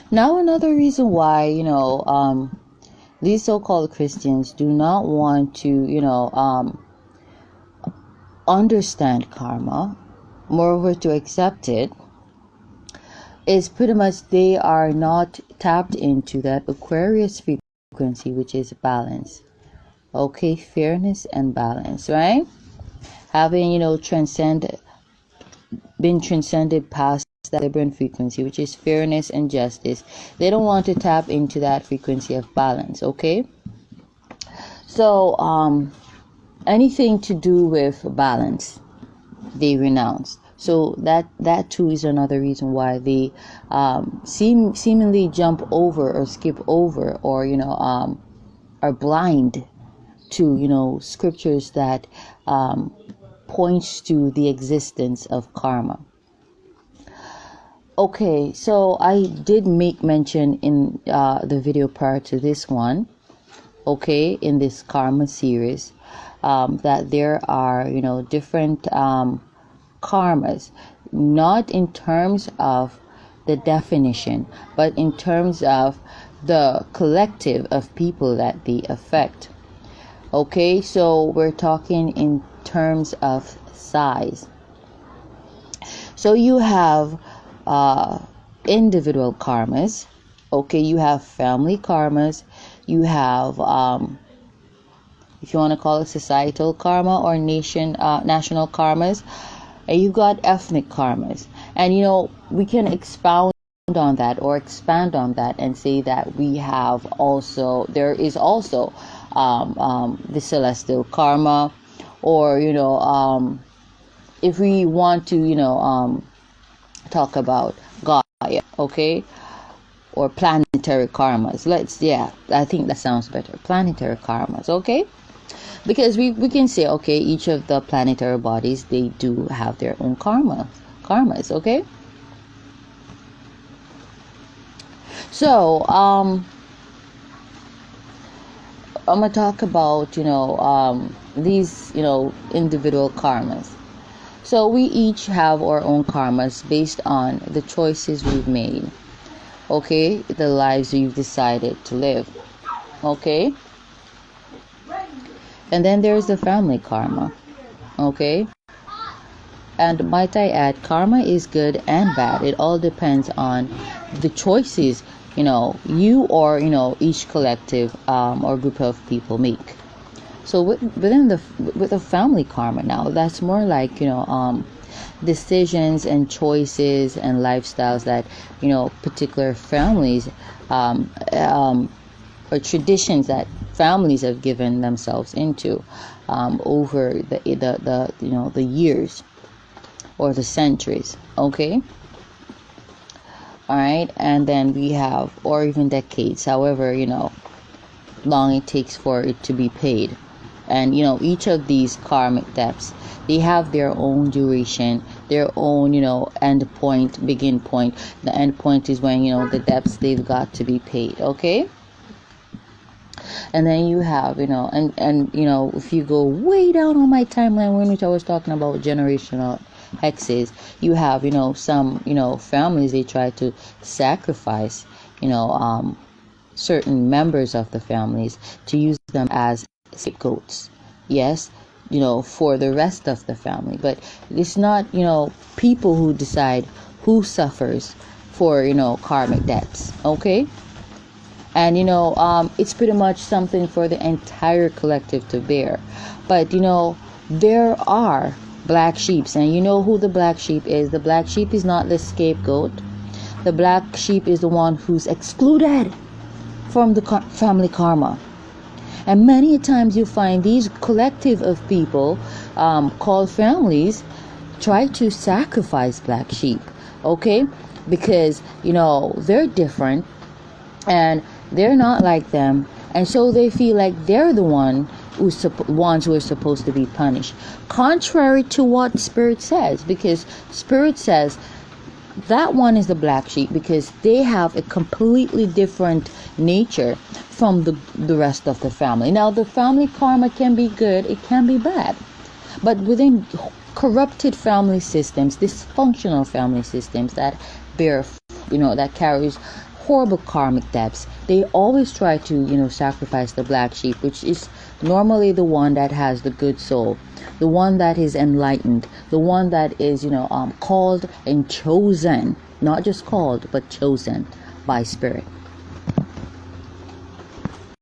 Now, another reason why, these so-called Christians do not want to, understand karma, moreover to accept it, is pretty much they are not tapped into that Aquarius frequency, which is balance. Okay, fairness and balance, right? Having, been transcended past that Libran frequency, which is fairness and justice. They don't want to tap into that frequency of balance, okay? So, anything to do with balance, they renounce. So that too is another reason why they seemingly jump over or skip over or are blind to scriptures that points to the existence of karma. Okay, so I did make mention in the video prior to this one, okay, in this karma series, that there are different karmas, not in terms of the definition, but in terms of the collective of people that they affect. Okay, so we're talking in terms of size. So you have individual karmas. Okay, you have family karmas. You have if you want to call it societal karma or national karmas. And you've got ethnic karmas. And we can expound on that or expand on that and say that there is also the celestial karma, or if we want to talk about Gaia, okay, or planetary karmas. I think that sounds better. Planetary karmas, okay? Because we can say, okay, each of the planetary bodies, they do have their own karmas, okay? So, I'm gonna talk about, these, individual karmas. So we each have our own karmas based on the choices we've made, okay? The lives we've decided to live, okay? And then there's the family karma, okay? And might I add, karma is good and bad. It all depends on the choices, you or, each collective or group of people make. So with the family karma now, that's more like, decisions and choices and lifestyles that, particular families, or traditions that families have given themselves into over the years or the centuries, okay? All right, and then we have, or even decades, however long it takes for it to be paid. And each of these karmic debts, they have their own duration, their own end point, begin point. The end point is when the debts, they've got to be paid, okay? And then you have and if you go way down on my timeline, when which I was talking about generational hexes, you have some families, they try to sacrifice certain members of the families to use them as scapegoats, yes, for the rest of the family. But it's not people who decide who suffers for karmic debts, okay? And it's pretty much something for the entire collective to bear. But there are black sheeps, and who the black sheep is. The black sheep is not the scapegoat. The black sheep is the one who's excluded from the family karma. And many times you find these collective of people called families try to sacrifice black sheep, okay? Because they're different and they're not like them, and so they feel like they're the ones who are supposed to be punished, contrary to what Spirit says. Because Spirit says that one is the black sheep because they have a completely different nature from the rest of the family. Now, the family karma can be good, it can be bad, but within corrupted family systems, dysfunctional family systems that bear, that carries horrible karmic debts, they always try to, sacrifice the black sheep, which is normally the one that has the good soul, the one that is enlightened, the one that is, called and chosen, not just called, but chosen by spirit.